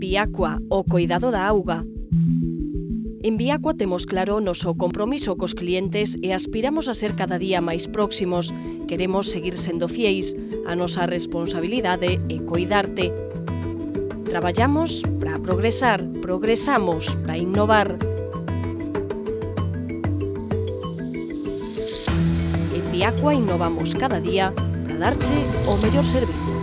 Viacua, o coidado da auga. En Viacua temos claro o noso compromiso cos clientes e aspiramos a ser cada día máis próximos. Queremos seguir sendo fieis. A nosa responsabilidade é coidarte. Traballamos para progresar, progresamos para innovar. En Viacua innovamos cada día para darche o mellor servizo.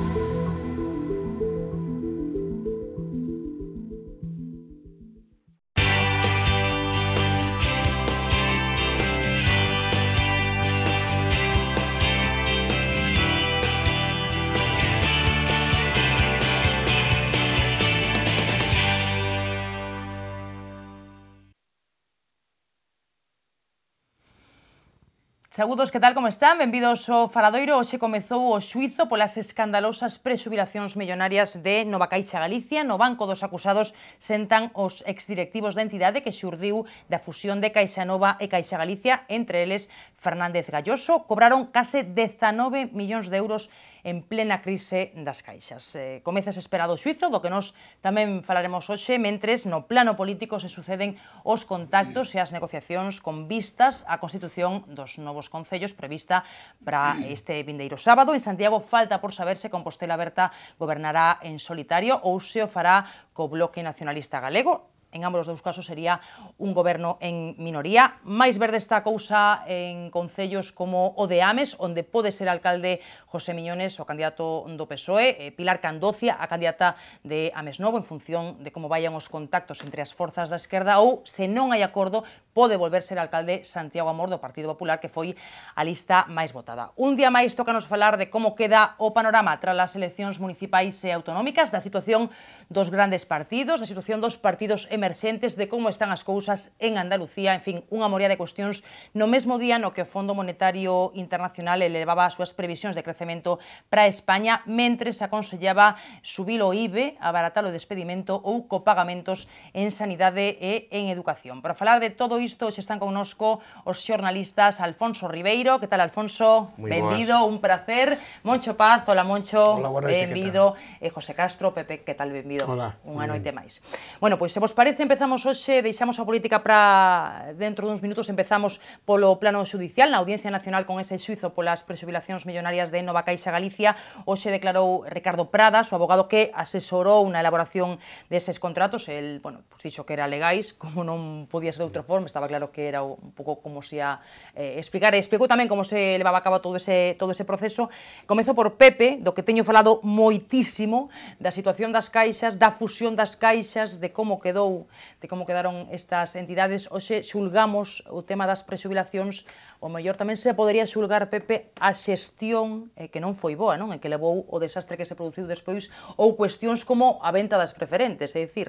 Saúdos, que tal, como están? Benvidos ao Faladoiro. Hoxe comezou o xuizo polas escandalosas prexubilacións millonarias de Nova Caixa Galicia. No banco dos acusados sentan os exdirectivos da entidade que xurdiu da fusión de Caixa Nova e Caixa Galicia, entre eles Fernández Galloso. Cobraron case 19 millóns de euros en plena crise das caixas. Comeza ese esperado xuizo, do que nós tamén falaremos hoxe, mentres no plano político se suceden os contactos e as negociacións con vistas á constitución dos novos concellos prevista para este vindeiro sábado. En Santiago falta por saber se Compostela Aberta gobernará en solitario ou se o fará co Bloque Nacionalista Galego. En ambos os dous casos sería un goberno en minoría. Máis verde está a cousa en concellos como o de Ames, onde pode ser alcalde José Miñones, o candidato do PSOE, Pilar Candocia, a candidata de Ames Novo, en función de como vayan os contactos entre as forzas da esquerda, ou, se non hai acordo, pode volver ser alcalde Santiago Amor, do Partido Popular, que foi a lista máis votada. Un día máis tócanos falar de como queda o panorama tras as eleccións municipais e autonómicas, da situación dos grandes partidos, da situación dos partidos emerxentes, de como están as cousas en Andalucía, en fin, unha morea de cuestións no mesmo día no que o Fondo Monetario Internacional elevaba as súas previsións de crecemento para España, mentres aconsellaba subir o IBE, abaratar o despedimento ou copagamentos en sanidade e en educación. Para falar de todo isto, hoxe están connosco os xornalistas Alfonso Ribeiro. Que tal, Alfonso? Benvido, un placer. Moncho Paz, hola Moncho. Hola, boa noite, benvido. E José Castro, Pepe, que tal, benvido. Hola. Unha noite máis. Bueno, pois se vos parece, empezamos hoxe, deixamos a política para dentro duns minutos, empezamos polo plano xudicial, na Audiencia Nacional con ese xuizo polas prexubilacións millonarias de Nova Caixa Galicia. Hoxe declarou Ricardo Pradas, o abogado que asesorou na elaboración deses contratos. El, bueno, pues dixo que era legais, como non podía ser de outra forma, estaba claro que era un pouco como se a explicar, e explicou tamén como se levaba a cabo todo ese proceso. Comezo por Pepe, do que teño falado moitísimo, da situación das caixas, da fusión das caixas, de como quedaron estas entidades. Hoxe xulgamos o tema das prexubilacións. O mellor tamén se podería xulgar, Pepe, a xestión que non foi boa, non? En que levou o desastre que se produciu despois, ou cuestións como a venta das preferentes. É dicir,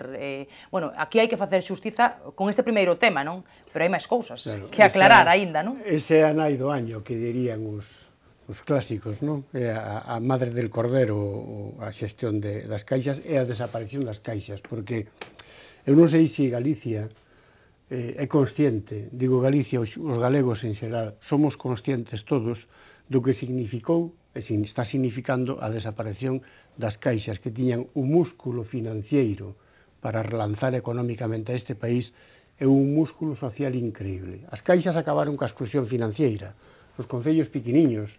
bueno, aquí hai que facer xustiza con este primeiro tema, non? Pero hai máis cousas que aclarar aínda, non? Ese é a nai do año, que dirían os clásicos, non? É a madre del cordero, a xestión das caixas e a desaparición das caixas, porque eu non sei se Galicia é consciente, digo Galicia, os galegos en xeral, somos conscientes todos do que significou e está significando a desaparición das caixas, que tiñan un músculo financiero para relanzar económicamente a este país e un músculo social increíble. As caixas acabaron coa exclusión financiera. Os concellos pequeniños,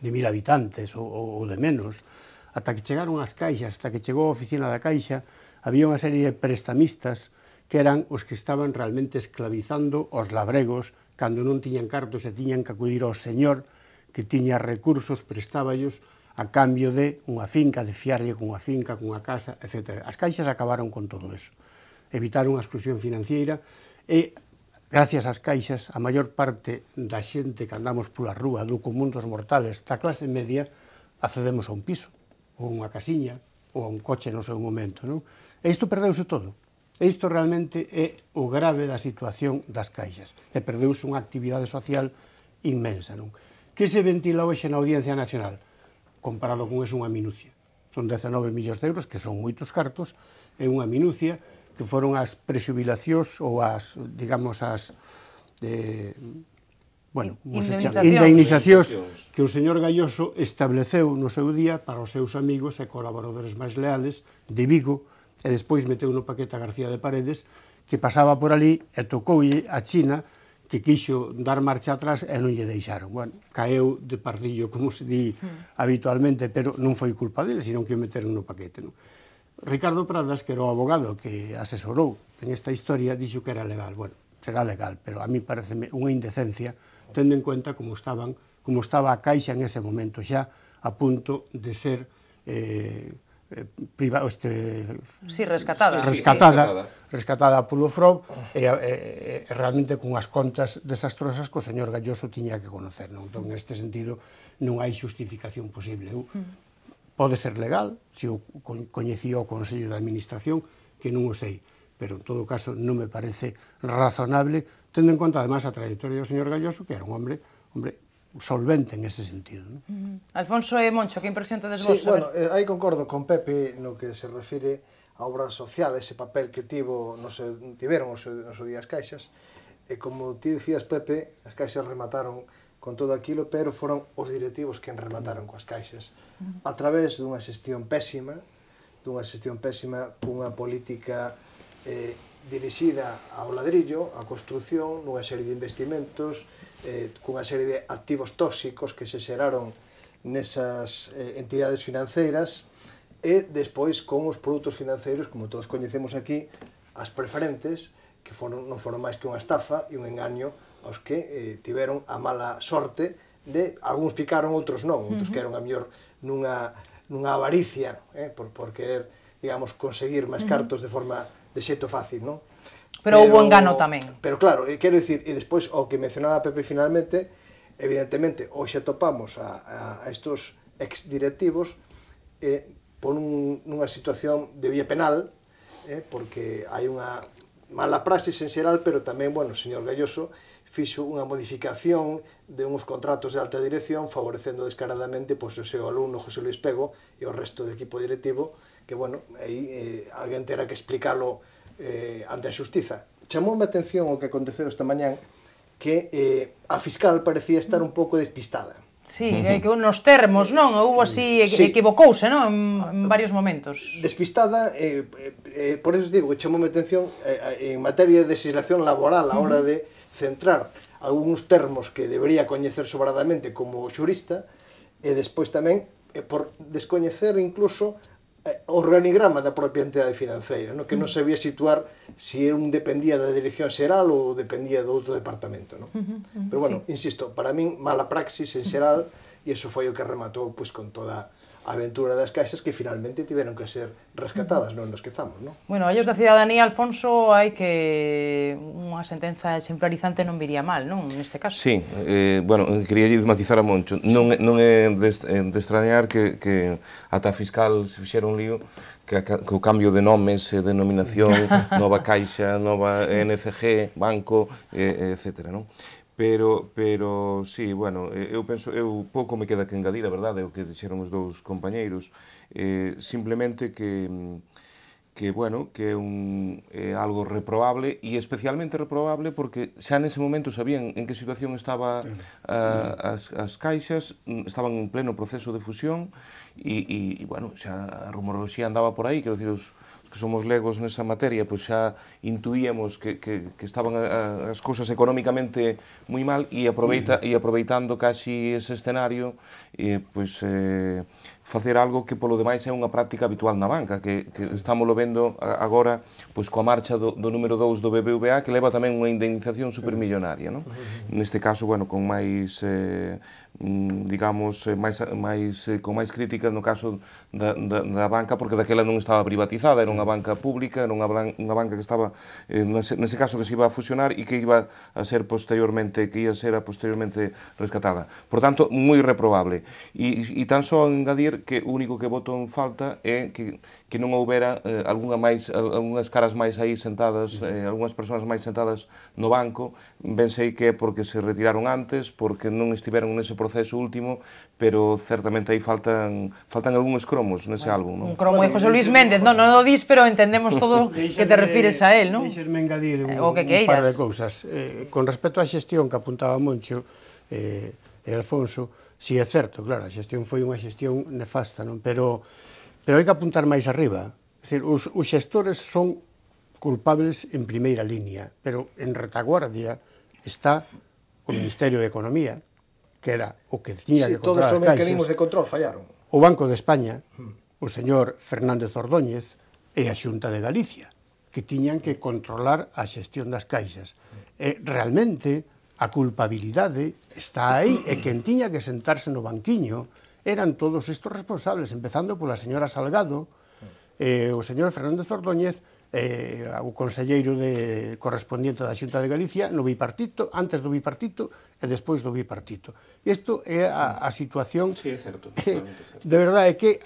de 1000 habitantes ou de menos, ata que chegaron as caixas, ata que chegou a oficina da Caixa, había unha serie de prestamistas que eran os que estaban realmente esclavizando os labregos cando non tiñan cartos e tiñan que acudir ao señor que tiña recursos, prestáballos a cambio de unha finca, de fiarlle con unha finca, con unha casa, etc. As caixas acabaron con todo eso. Evitaron a exclusión financiera e, gracias ás caixas, a maior parte da xente que andamos pola rúa, do común dos mortales, da clase media, accedemos a un piso, ou unha casiña, ou a un coche no seu momento, non? E isto perdeuse todo. Isto realmente é o grave da situación das caixas. E perdeuse unha actividade social inmensa, non? Que se ventila hoxe na Audiencia Nacional? Comparado con eso, unha minucia. Son 19 millóns de euros, que son moitos cartos, e unha minucia que foron as prexubilacións ou as, digamos, as indemnizacións que o señor Galloso estableceu no seu día para os seus amigos e colaboradores máis leales de Vigo e despois meteu no paquete a García de Paredes, que pasaba por ali e tocoulle a China, que quixo dar marcha atrás e non lle deixaron. Bueno, caeu de pardillo, como se di habitualmente, pero non foi culpa dele, sino que o meteron no paquete. Non? Ricardo Pradas, que era o abogado que asesorou en esta historia, dixo que era legal. Bueno, será legal, pero a mí parece unha indecencia, tendo en cuenta como estaba a Caixa en ese momento, xa a punto de ser rescatada polo FROB e realmente con as contas desastrosas que o señor Galloso tiña que conocer. Non? Entón, neste sentido, non hai justificación posible. Pode ser legal, se o coñecía o Consello de Administración, que non o sei, pero en todo caso non me parece razonable, tendo en conta además a trayectoria do señor Galloso, que era un hombre solvente en ese sentido. ¿No? Alfonso e Moncho, que impresión tedes vos? Sí, bueno, aí concordo con Pepe no que se refire á obra social, ese papel que tiveron o seu día as caixas, e como ti dicías, Pepe, as caixas remataron con todo aquilo, pero foron os directivos quen remataron coas caixas, a través dunha xestión pésima, cunha política dirixida ao ladrillo, á construción, nunha serie de investimentos, cunha serie de activos tóxicos que se xeraron nesas entidades financeiras e despois con os produtos financeiros, como todos coñecemos aquí, as preferentes, que non foron máis que unha estafa e un engaño aos que tiveron a mala sorte de, algúns picaron, outros non, outros que eran a mellor nunha avaricia, por querer, digamos, conseguir máis cartos de xeito fácil, non? Pero houbo engano tamén. Pero claro, quero dicir, e despois o que mencionaba Pepe finalmente, evidentemente, hoxe atopamos a estos exdirectivos por nunha situación de vía penal, porque hai unha mala praxis en xeral, pero tamén, bueno, o señor Galloso fixo unha modificación de uns contratos de alta dirección favorecendo descaradamente o seu alumno José Luis Pego e o resto do equipo directivo, que, bueno, aí alguén terá que explicalo ante a xustiza. Chamoume a atención o que aconteceu esta mañán, que a fiscal parecía estar un pouco despistada. Sí, que nos termos, non? Houve así, equivocouse, non? En varios momentos. Despistada, por eso digo que chamoume a atención en materia de legislación laboral a hora de centrar algúns termos que debería coñecer sobradamente como xurista, e despois tamén por descoñecer incluso o organigrama da propia entidade financeira, que non sabía situar se un dependía da dirección xeral ou dependía do outro departamento. Pero, bueno, insisto, para min, mala praxis en xeral, e iso foi o que rematou con toda a aventura das caixas que finalmente tiveron que ser rescatadas, non nos esquezamos, non? Bueno, a ollos da cidadanía, Alfonso, hai que unha sentenza exemplarizante non viría mal, non, neste caso? Sí, bueno, quería matizar a Moncho, non é de extrañar que ata a fiscal se fixera un lío que o cambio de nomes e denominación, nova caixa, nova NCG, banco, etc. non? Pero, sí, bueno, eu penso, pouco me queda que engadir, a verdade, o que dixeron os dous compañeiros, simplemente que bueno, que é algo reprobable, e especialmente reprobable porque xa nese momento sabían en que situación estaba as caixas, estaban en pleno proceso de fusión, e bueno, xa a rumoroloxía andaba por aí, quero dicir, os que somos legos nesa materia, pois xa intuíamos que estaban as cousas económicamente moi mal, e aproveitando casi ese escenario, pois facer algo que polo demais é unha práctica habitual na banca, que estámoslo vendo agora pois coa marcha do número 2 do BBVA, que leva tamén unha indemnización supermillonaria, non? Neste caso, bueno, con máis digamos, con máis críticas no caso da banca, porque daquela non estaba privatizada, era unha banca pública, era unha banca que estaba, nese caso, que se iba a fusionar e que iba a ser posteriormente rescatada. Por tanto, moi reprobable. E tan só engadir que o único que voto en falta é que non houbera algunhas caras máis aí sentadas, algunhas persoas máis sentadas no banco, ben sei que é porque se retiraron antes, porque non estiveron nese proceso último, pero certamente aí faltan algúns cromos nese álbum, non? Un cromo de José Luis Méndez, non o dis, pero entendemos todo que te refires a él, non? Deixerme engadir un par de cousas. Con respecto á xestión que apuntaba Moncho e Alfonso, si é certo, claro, a xestión foi unha xestión nefasta, non? Pero hai que apuntar máis arriba. decir, os xestores son culpables en primeira línea, pero en retaguardia está o Ministerio de Economía, que era o que tiña que todos controlar os as mecanismos caixas, de control fallaron. o Banco de España, o señor Fernández Ordóñez e a Xunta de Galicia, que tiñan que controlar a xestión das caixas. Realmente, a culpabilidade está aí, e quen tiña que sentarse no banquiño eran todos estes responsables, empezando pola señora Salgado, o señor Fernández Ordóñez, o conselleiro correspondiente da Xunta de Galicia no bipartito, antes do bipartito e despois do bipartito. Isto é a situación... Sí, é certo, totalmente certo. De verdade, é que...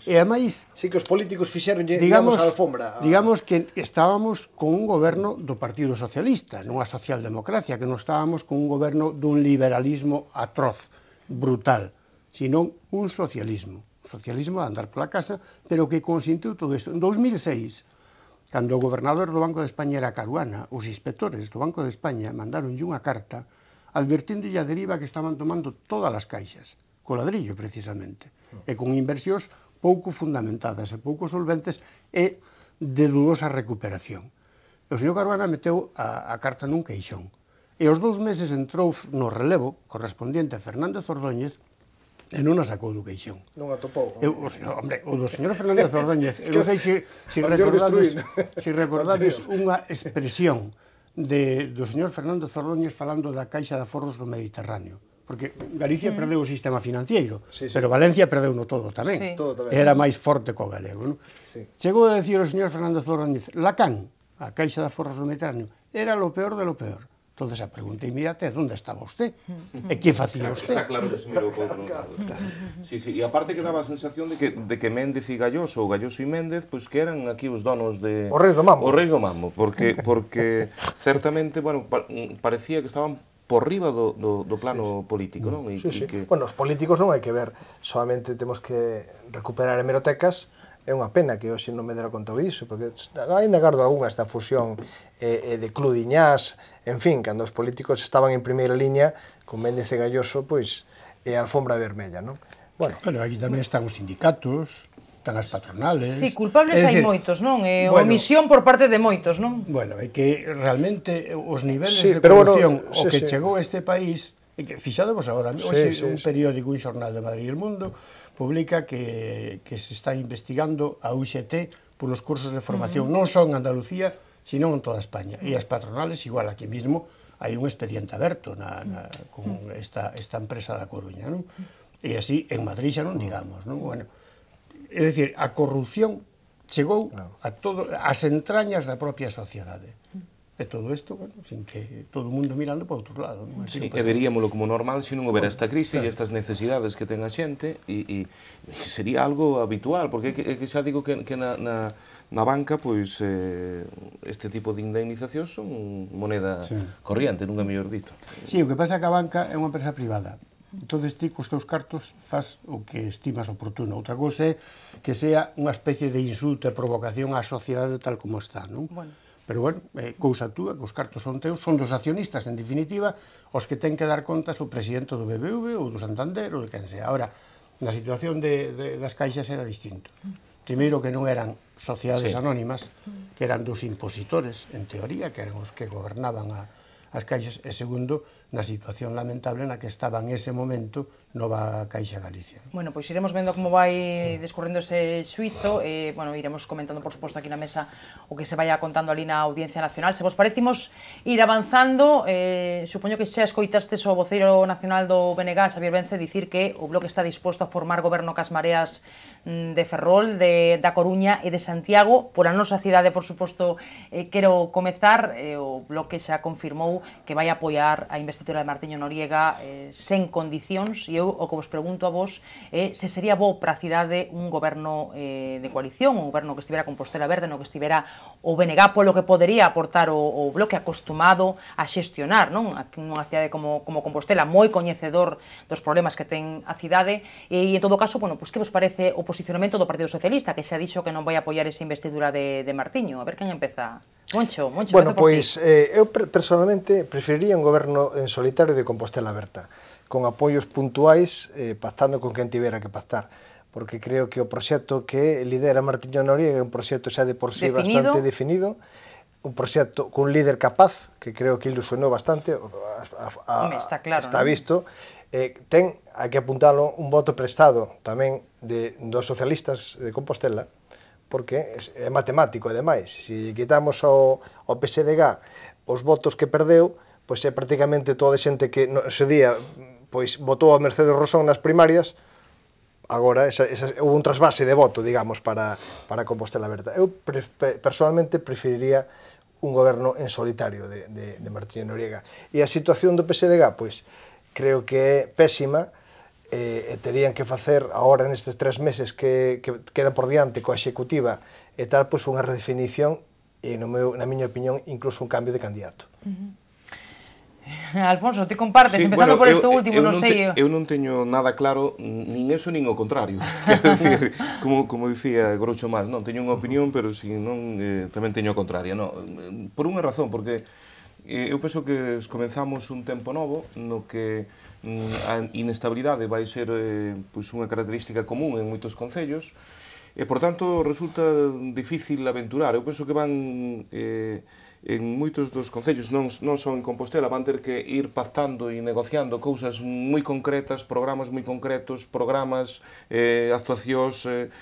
E ademais... Sí que os políticos fixeron, digamos, a alfombra. Digamos que estábamos con un goberno do Partido Socialista, nunha socialdemocracia, que non estábamos con un goberno dun liberalismo atroz, brutal, sino un socialismo de andar pola casa, pero que consintiu todo isto. En 2006, cando o gobernador do Banco de España era Caruana, os inspectores do Banco de España mandaronlle unha carta advertíndolle a deriva que estaban tomando todas as caixas, co ladrillo precisamente, e con inversións pouco fundamentadas e pouco solventes e de dudosa recuperación. O señor Caruana meteu a carta nun queixón, e aos 2 meses entrou no relevo correspondiente a Fernández Ordóñez e non a sacou do queixón. Non a topou. Hombre, o do señor Fernández Ordóñez, eu non sei se recordades unha expresión do señor Fernández Ordóñez falando da Caixa de Aforros do Mediterráneo, porque Galicia perdeu o sistema financiero, pero Valencia perdeu no todo tamén, era máis forte co galego. Chegou a decir o señor Fernández Ordóñez, Lacan, a Caixa de Aforros do Mediterráneo, era lo peor de lo peor. Entonces a pregunta inmediata é onde estaba usted? E que facía usted? Está claro que se mirou por outro lado. Sí, sí, e aparte que daba a sensación de que Méndez e Galloso, ou Galloso e Méndez, pois que eran aquí os donos de... Os reis do mambo. Os reis do mambo, porque certamente, bueno, parecía que estaban por riba do plano político, non? Sí. Bueno, os políticos non hai que ver, solamente temos que recuperar hemerotecas. É unha pena que hoxe non me dera conta disso, porque ainda gardo algunha esta fusión de Cludiñás, en fin, cando os políticos estaban en primeira liña, con Méndez e Galloso, pois, é a alfombra vermella, non? Bueno, aquí tamén están os sindicatos, están as patronales... Sí, culpables hai moitos, non? Omisión por parte de moitos, non? Bueno, é que realmente os niveles de corrupción o que chegou a este país, é que fixadevos agora, hoxe un periódico, un xornal de Madrid e El Mundo, publica que se está investigando a UGT polos cursos de formación, non só en Andalucía, sino en toda España. E as patronales, igual aquí mismo, hai un expediente aberto con esta empresa da Coruña, non? E así, en Madrid xa non digamos, non? Bueno, é dicir, a corrupción chegou a as entrañas da propia sociedade. E todo isto, bueno, sin que todo o mundo mirando para outro lado. Non? Sí, e veríamolo como normal se non houbera esta crise e estas necesidades que ten a xente e sería algo habitual, porque é que xa digo que na banca, pois, este tipo de indemnizacións son moneda corriente, nunca mellor dito. Sí, o que pasa é que a banca é unha empresa privada. Entón, ti, cos teus cartos, faz o que estimas oportuno. Outra cousa é que sea unha especie de insulto e provocación á sociedade tal como está, non? Pero, bueno, cousa túa, que os cartos son teus, son dos accionistas, en definitiva, os que ten que dar contas o presidente do BBV ou do Santander ou de quen sea. Ahora, na situación das caixas era distinto. Primeiro, que non eran sociedades anónimas, que eran dos impositores, en teoría, que eran os que gobernaban as caixas, e segundo, na situación lamentable na que estaba en ese momento Nova Caixa Galicia. Bueno, pois iremos vendo como vai descorrendo ese xuizo, bueno, iremos comentando, por suposto, aquí na mesa o que se vaya contando ali na Audiencia Nacional. Se vos parecimos ir avanzando, supoño que xa escoitastes o voceiro nacional do BNG, Xavier Vence, dicir que o Bloque está disposto a formar goberno cas mareas de Ferrol, da Coruña e de Santiago. Por a nosa cidade, por suposto, quero comezar, o Bloque xa confirmou que vai apoiar a investidura de Martiño Noriega sen condicións, e eu o que vos pregunto a vos é se sería bo para a cidade un goberno de coalición, un goberno que estivera con Postela Verde, no que estivera o BNG, polo que podería aportar o Bloque acostumado a xestionar, non? Aquí nunha cidade como Compostela, moi coñecedor dos problemas que ten a cidade, e en todo caso, bueno, pois que vos parece o posicionamento do Partido Socialista, que xa dixo que non vai apoiar esa investidura de Martiño? A ver quen empeza. Moncho, bueno, pois, eu personalmente preferiría un goberno en solitario de Compostela Aberta, con apoios puntuais, pactando con quen tivera que pactar, porque creo que o proxecto que lidera Martiño Noriega é un proxecto xa de por sí bastante definido, un proxecto cun líder capaz, que creo que ilusionou bastante, está claro, está visto, ten, hai que apuntalo, un voto prestado tamén dos socialistas de Compostela, porque é matemático, ademais, se quitamos ao PSDG os votos que perdeu, pois é prácticamente toda a xente que ese día pois votou a Mercedes Rosón nas primarias, agora houve un trasvase de voto, digamos, para Compostela Aberta. Eu personalmente preferiría un goberno en solitario de Martiño Noriega. E a situación do PSDG, pois, creo que é pésima, e terían que facer agora nestes 3 meses que quedan por diante coa executiva e tal, pois unha redefinición e na miña opinión incluso un cambio de candidato. Alfonso, ti compartes, empezando por isto último, non sei... Eu non teño nada claro, nin eso nin o contrario. Quero dicir, como dicía Groucho Marx, non, teño unha opinión, pero se non, tamén teño a contraria. Por unha razón, porque eu penso que comenzamos un tempo novo no que a inestabilidade vai ser unha característica común en moitos concellos e, por tanto, resulta difícil aventurar. Eu penso que van... en moitos dos concellos, non só en Compostela, van ter que ir pactando e negociando cousas moi concretas, programas moi concretos, programas, actuacións, e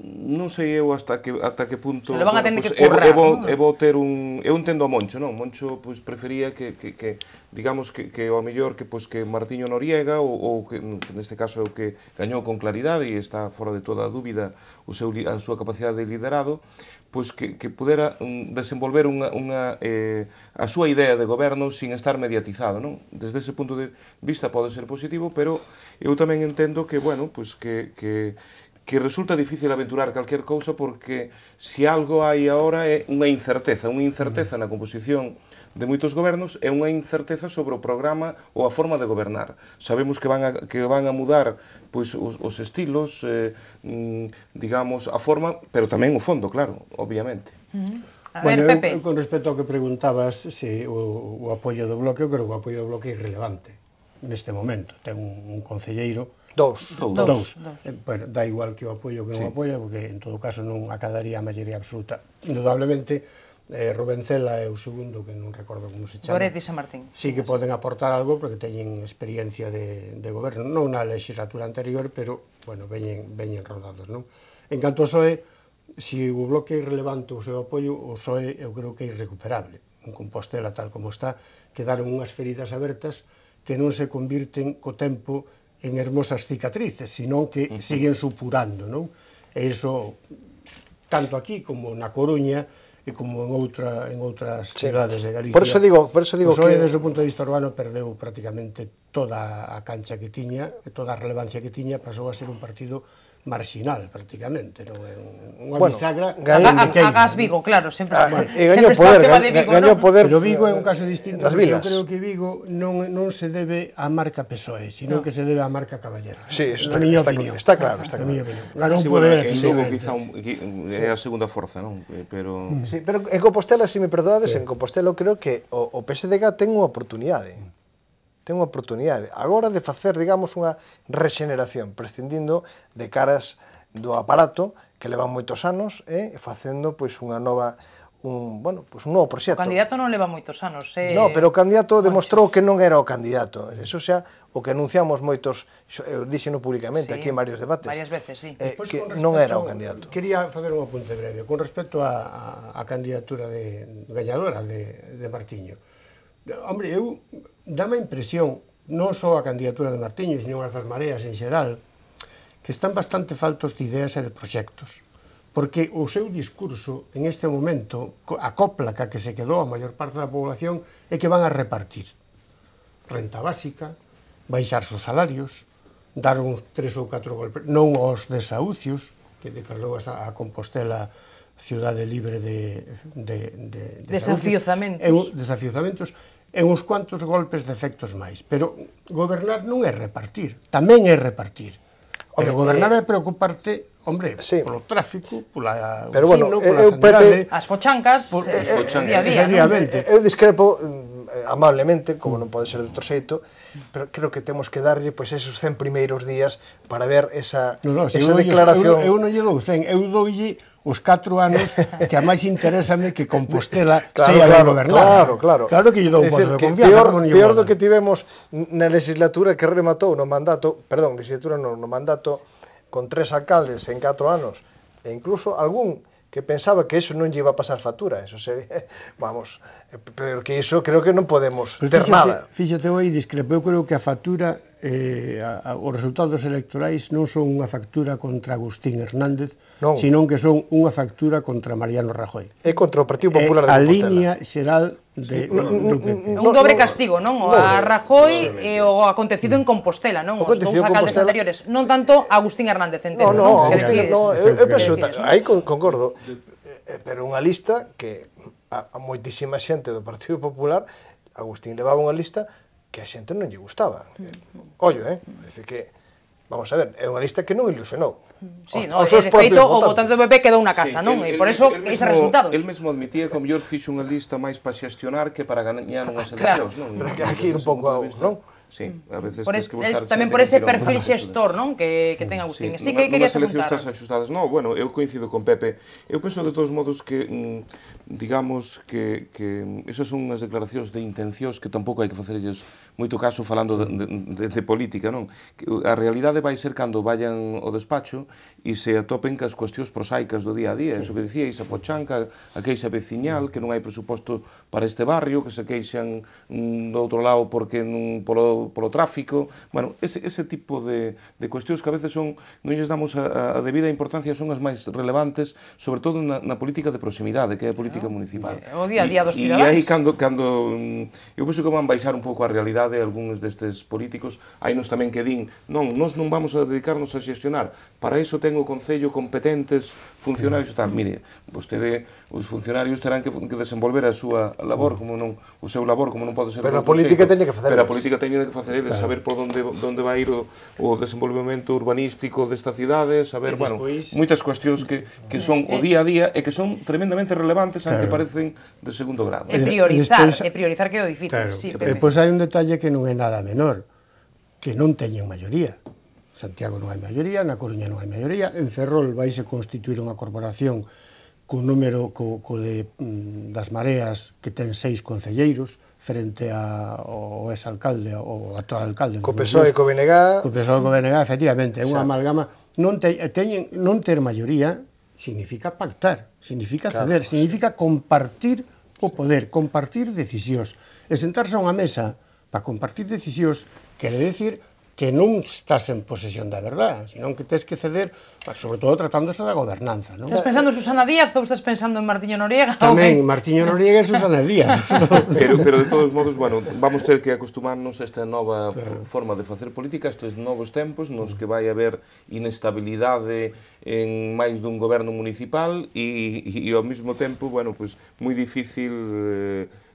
non sei eu hasta que punto... Se lo van a tener que currar, non? Vou ter un... Eu entendo a Moncho, non? Moncho prefería que digamos, que ao mellor que Martiño Noriega, ou que neste caso é o que gañou con claridade e está fora de toda a dúbida a súa capacidade de liderado, pois que pudera desenvolver a súa idea de goberno sin estar mediatizado, non? Desde ese punto de vista pode ser positivo, pero eu tamén entendo que, bueno, pois que resulta difícil aventurar calquer cousa porque se algo hai agora é unha incerteza na composición de moitos gobernos e unha incerteza sobre o programa ou a forma de gobernar. Sabemos que van a mudar pois os estilos, digamos, a forma, pero tamén o fondo, claro, obviamente. A ver, Pepe. Con respecto ao que preguntabas, se o apoio do Bloque, eu creo que o apoio do Bloque é irrelevante neste momento. Ten un concelleiro, Dous. Bueno, dá igual que o apoio que non o apoia, porque en todo caso non acadaría a maioría absoluta. Indudablemente, Rubén Cela é o segundo, que non recordo como se chama. Goretti e San Martín. Sí que poden aportar algo, porque teñen experiencia de goberno, non na legislatura anterior, pero, bueno, veñen rodados, non? En canto ao PSOE, se o Bloque é irrelevante o seu apoio, o PSOE eu creo que é irrecuperable. En Compostela, tal como está, quedaron unhas feridas abertas que non se convirten co tempo en hermosas cicatrices, sino que siguen supurando, non? E iso, tanto aquí como na Coruña, e como en outras cidades de Galicia. Por eso digo que... O PSOE, que... desde o punto de vista urbano, perdeu prácticamente toda a cancha que tiña, e toda a relevancia que tiña, pasou a ser un partido marxinal, prácticamente, non é unha bisagra... A Gas Vigo, claro, sempre... E gañou poder... Pero Vigo é un caso distinto, porque eu creo que Vigo non se debe á marca PSOE, sino que se debe á marca Caballero. Sí, está claro. Ganou poder, efectivamente. En Lugo quizá é a segunda forza, non? Pero en Compostela, se me perdoades, en Compostela creo que o PSDG ten unha oportunidade. Agora de facer, digamos, unha rexeneración, prescindindo de caras do aparato que levan moitos anos e facendo pois un novo proxecto. O candidato non leva moitos anos, No, pero o candidato demostrou que non era o candidato. Eso xa o que anunciamos moitos, eu dixeno públicamente aquí en varios debates. Varias veces, sí. Que non era o candidato. Quería facer un apunte breve con respecto a candidatura gañadora de Martiño. Hombre, eu dame a impresión, non só a candidatura de Martiño, sino as das Mareas en xeral, que están bastante faltos de ideas e de proxectos. Porque o seu discurso, en este momento, a copla que se quedou a maior parte da población é que van a repartir renta básica, baixar os salarios, dar uns 3 ou 4 golpes, non os desahucios, que declarou a Compostela ciudade libre de desafiuzamentos, e uns cuantos golpes de efectos máis. Pero gobernar non é repartir, tamén é repartir. Pero gobernar é preocuparte, hombre, polo tráfico, pola ensino, pola sanidade... As fochancas, día a día. Eu discrepo, amablemente, como non pode ser de outro xeito, pero creo que temos que darlle pois esos 100 primeiros días para ver esa declaración. Eu non lle dou 100, eu doulle os 4 anos que a máis interésame que Compostela sea ben gobernada. Claro que lle dou un voto de confianza. Peor do que tivemos na legislatura que rematou no mandato, no mandato con 3 alcaldes en 4 anos, e incluso algún que pensaba que eso non lle iba a pasar factura, eso sería, vamos, pero que iso creo que non podemos ter nada. Fíxate, eu aí discrepo, eu creo que a factura, os resultados electorais non son unha factura contra Agustín Hernández, senón que son unha factura contra Mariano Rajoy. É contra o Partido Popular de Compostela. A línea xeral do PP. Un dobre castigo, non? A Rajoy e o acontecido en Compostela, non? Os dous alcaldes anteriores. Non tanto Agustín Hernández, entendo. Eu penso, aí concordo, pero unha lista que a moitísima xente do Partido Popular, Agustín levaba unha lista que a xente non lle gustaba. Ollo, Dice que, vamos a ver, é unha lista que non ilusionou. Sí, de feito, o votante do PP quedou na casa, non? E por eso, eses resultados. El mesmo admitía que o mellor fixo unha lista máis para xestionar que para gañar unhas eleccións, non? Pero que hai que ir un pouco, non? Sí, a veces tens que buscar... Tamén por ese perfil xestor, non? Que ten Agustín. Sí, que querías apuntar? Estás axustadas. No, bueno, eu coincido con Pepe. Eu penso de todos modos que, digamos, que esas son unhas declaracións de intencións que tampouco hai que facerlles moito caso falando de política, non? A realidade vai ser cando vayan ao despacho e se atopen cas cuestións prosaicas do día a día. Eso que dicíais, a fochanca, a queixa veciñal, que non hai presuposto para este barrio, que se queixan do outro lado porque polo tráfico, bueno, ese tipo de cuestións que a veces non lles damos a debida importancia, son as máis relevantes, sobre todo na política de proximidade, que é a política municipal. O día a día dos cidadáns. E aí, cando eu penso que van baixar un pouco a realidade algúns destes políticos, hai nos tamén que din, non, nós non vamos a dedicarnos a xestionar, para iso ten o Concello competentes, funcionarios e tal. Mire, vostede, os funcionarios terán que desenvolver a súa labor, o seu labor, como non pode ser... Pero a política teñe que facer. Pero a política teñe que facer eles, saber por onde vai ir o desenvolvemento urbanístico desta cidade, saber, bueno, moitas cuestións que son o día a día e que son tremendamente relevantes, aunque parecen de segundo grado. E priorizar que é o difícil. Depois hai un detalle que non é nada menor, que non teñen maioría. Santiago non hai maioría, na Coruña non hai maioría, en Ferrol vaise constituir unha corporación cun número das Mareas que ten 6 concelleiros frente ao ex-alcalde, o actual alcalde. Co PSOE e co BNG. Co PSOE e co BNG, efectivamente, é unha amalgama. Non ter maioría significa pactar, significa ceder, significa compartir o poder, compartir decisións. E sentarse a unha mesa para compartir decisións quere decir que non estás en posesión da verdad, senón que tens que ceder, sobre todo tratándose da gobernanza. Estás pensando en Susana Díaz ou estás pensando en Martiño Noriega? Tamén, Martiño Noriega e Susana Díaz. Pero de todos modos, bueno, vamos ter que acostumarnos a esta nova forma de facer política, estes novos tempos, nos que vai haber inestabilidade en máis dun goberno municipal e ao mesmo tempo, bueno, pues moi difícil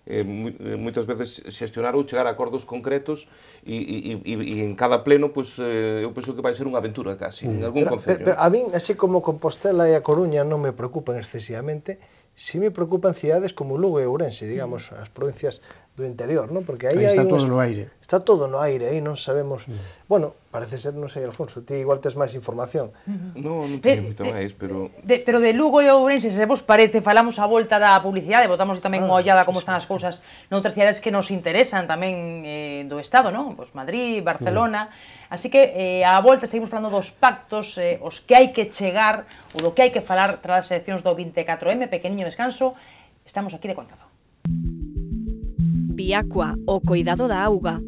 moitas veces xestionar ou chegar a acordos concretos e en cada pleno, eu penso que vai ser unha aventura casi, en algún concello. A min, así como Compostela e a Coruña non me preocupan excesivamente, si me preocupan cidades como Lugo e Ourense, digamos, as provincias do interior, non? Porque aí está todo no aire. Está todo no aire, aí non sabemos... Bueno, parece ser, non sei, Alfonso, ti igual tes máis información. Non teño moito máis, pero... Pero de Lugo e Ourense, se vos parece, falamos a volta da publicidade, botamos tamén unha ollada como están as cousas noutras cidades que nos interesan tamén do Estado, non? Pois Madrid, Barcelona... Así que a volta seguimos falando dos pactos, os que hai que chegar, ou do que hai que falar tras as eleccións do 24M, pequeniño descanso, estamos aquí de contado. Viacua, o coidado da auga.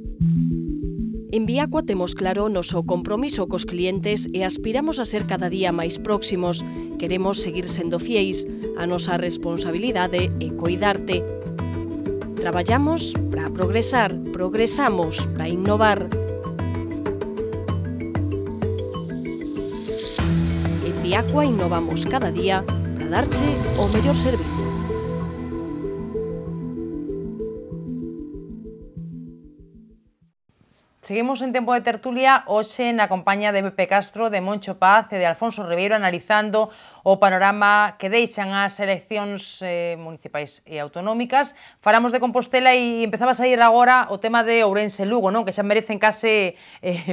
En Viacua temos claro o noso compromiso cos clientes e aspiramos a ser cada día máis próximos. Queremos seguir sendo fieis, a nosa responsabilidade é coidarte. Traballamos para progresar, progresamos para innovar. En Viacua innovamos cada día para darche o mellor servizo. Seguimos en tempo de tertulia hoxe na compañía de Pepe Castro, de Moncho Paz e de Alfonso Ribeiro analizando o panorama que deixan as eleccións municipais e autonómicas. Falamos de Compostela e empezaba a sair agora o tema de Ourense e Lugo, non? Que xa merecen case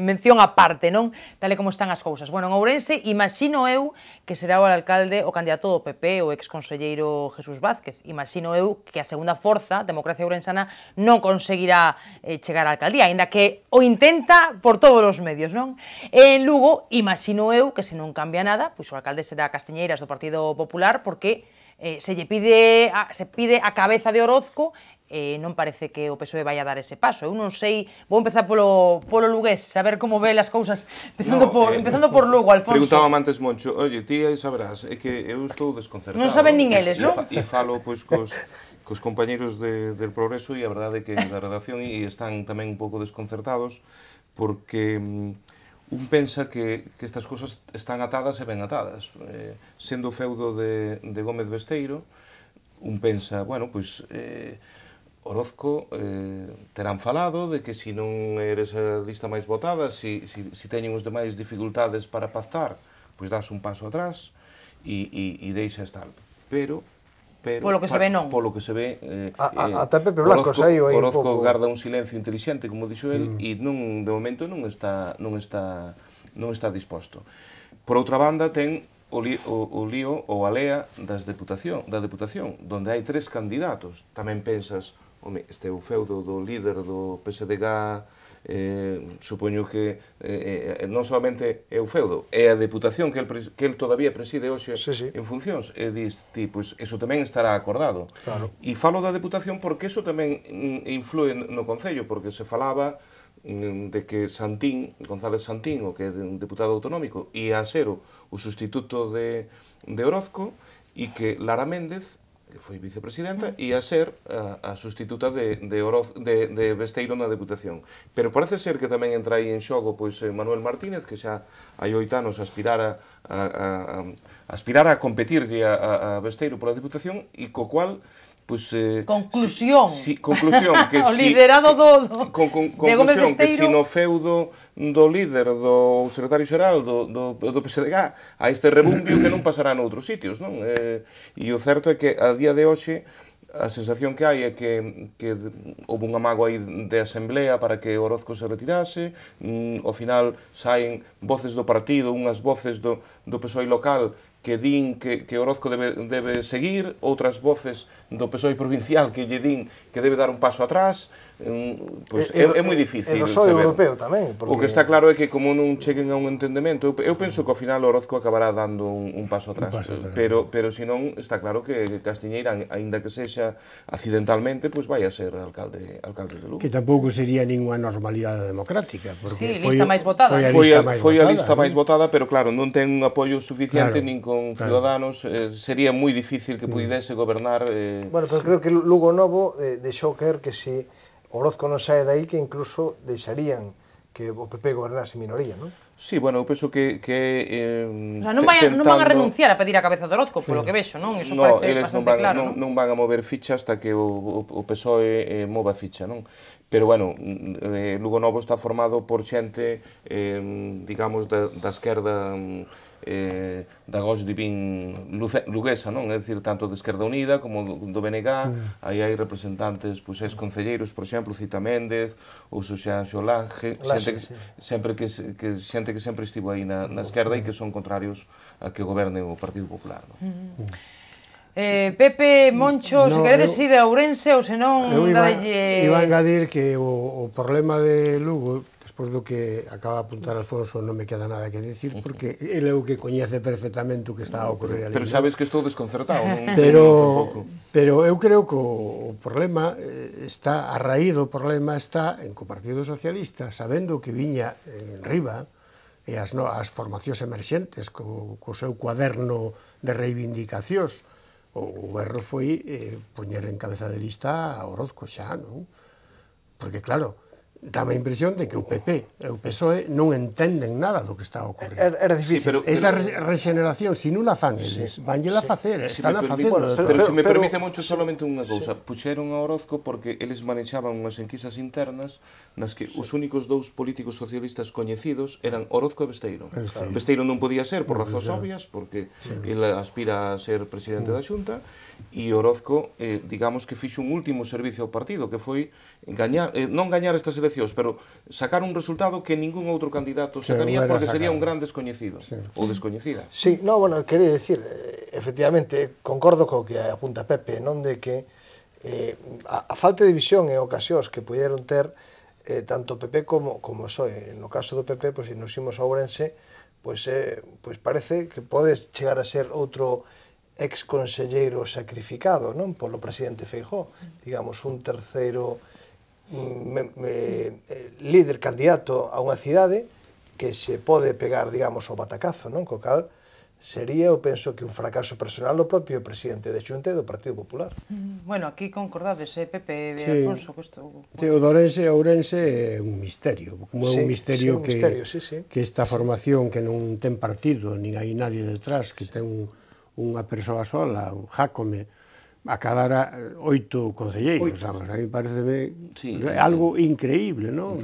mención aparte, non? Tal e como están as cousas. Bueno, en Ourense, imagino eu que será o alcalde o candidato do PP, o exconselleiro Jesús Vázquez. Imagino eu que a segunda forza, Democracia Ourensana, non conseguirá chegar á alcaldía, aínda que o intenta por todos os medios, non? En Lugo, imagino eu que se non cambia nada, pois o alcalde será Castiñeiras do Partido Popular, porque se pide a cabeza de Orozco, non parece que o PSOE vai a dar ese paso. Eu non sei, vou empezar polo lugués, saber como ve as cousas, empezando por Lugo, Alfonso. Preguntaba antes, Moncho, oye, ti aí sabrás, é que eu estou desconcertado. Non saben nin eles, non? E falo, pois, cos compañeros del Progreso, e a verdade é que da redacción están tamén un pouco desconcertados, porque un pensa que estas cousas están atadas e ben atadas. Sendo o feudo de Gómez Besteiro, un pensa, bueno, pois, Orozco terán falado de que se non eres a lista máis votada, se teñen os demais dificultades para pactar, pois das un paso atrás e deixas tal. Pero polo que se ve non. Polo que se ve, ata Pepe Blanco saiu aí un pouco. Orozco garda un silencio inteligente, como dixo el, e de momento non está disposto. Por outra banda, ten o lío ou a lea da Deputación, donde hai 3 candidatos. Tamén pensas, home, este é o feudo do líder do PSDG, supoño que non solamente é o feudo, é a Deputación que el todavía preside hoxe en funcións, e dis ti, pois, eso tamén estará acordado. E falo da Deputación porque eso tamén influe no Concello, porque se falaba de que González Santín, o que é un deputado autonómico, ia a ser o sustituto de Orozco, e que Lara Méndez, que foi vicepresidenta, ia ser a sustituta de Besteiro na Deputación. Pero parece ser que tamén entra aí en xogo Manuel Martínez, que xa hai 8 anos aspirara a competirlle a Besteiro pola Deputación, e co cual conclusión. Conclusión que o liderado de Gómez Besteiro, que si no feudo do líder do secretario xeral do PSDG a este rebumbio que non pasará noutros sitios, non? E o certo é que a día de hoxe a sensación que hai é que houve un amago aí de asamblea para que Orozco se retirase, ao final saen voces do partido, unhas voces do PSOE local que din que Orozco debe seguir, outras voces do PSOE provincial que lle din que debe dar un paso atrás, pois é moi difícil. E do PSOE europeo tamén. O que está claro é que como non cheguen a un entendemento, eu penso que ao final Orozco acabará dando un paso atrás, pero senón está claro que Castiñeira, aínda que sexa accidentalmente, pois vai a ser alcalde de Lugo. Que tampouco sería ninguna normalidade democrática, porque foi a lista máis votada. Foi a lista máis votada, pero claro, non ten un apoio suficiente nin con Ciudadanos, sería moi difícil que pudese gobernar. Bueno, pero creo que Lugo Novo deixou caer que se Orozco non sae dai, que incluso deixarían que o PP gobernase minoría, non? Sí, bueno, eu penso que non van a renunciar a pedir a cabeza de Orozco, polo que vexo, non? Iso parece bastante claro, non? Non van a mover ficha hasta que o PSOE mova ficha, non? Pero, bueno, Lugo Novo está formado por xente, digamos, da esquerda da Gos Divín luguesa, non? É dicir, tanto de Esquerda Unida como do BNG, aí hai representantes, pois, ex-concelleiros, por exemplo, Cita Méndez, ou Xuxanxo Lange, xente que sempre estivo aí na esquerda e que son contrarios a que goberne o Partido Popular, non? Pepe, Moncho, se queredes ir a Ourense ou senón dalle... Iba a engadir que o problema de Lugo, despois do que acaba de apuntar Alfonso, non me queda nada que decir, porque ele é o que coñece perfectamente o que está a ocorrer ali. Pero sabes que estou desconcertado, non? Pero eu creo que o problema está, a raíz do problema está en que o Partido Socialista, sabendo que viña en riba, e as formacións emerxentes, co seu cuaderno de reivindicacións, o erro foi poñer en cabeza de lista a Orozco xa, non? Porque, claro, dame a impresión de que o PP e o PSOE non entenden nada do que está a ocurrir. Era difícil. Esa regeneración, se non la fan eles, vanlle a facer, están a facendo. Pero se me permite mucho solamente unha cousa, puxeron a Orozco porque eles manexaban unhas enquisas internas nas que os únicos dous políticos socialistas coñecidos eran Orozco e Besteiro. Besteiro non podía ser por razóns obvias, porque ele aspira a ser presidente da Xunta, e Orozco, digamos que fixo un último servicio ao partido, que foi non gañar estas eleccións, pero sacar un resultado que ningún outro candidato sacaría porque sería un gran descoñecido ou descoñecida. Sí, no, bueno, quería decir, efectivamente, concordo co que apunta Pepe, non de que a falta de visión e ocasións que puderon ter tanto PP como PSOE. No caso do PP, se nos imos a Ourense, pois parece que pode chegar a ser outro ex-conselleiro sacrificado, non, polo presidente Feijóo, digamos, un terceiro líder candidato a unha cidade que se pode pegar, digamos, o batacazo, non, co cal sería, eu penso, que un fracaso personal do propio presidente de Xunta e do Partido Popular. Bueno, aquí concordades, Pepe e Alfonso, que isto... O de Ourense é un misterio, como é un misterio que esta formación que non ten partido, nin hai nadie detrás, que ten unha persoa sola, un Jácome, acalara 8 concelleiros, vamos, a mí parece algo increíble, non?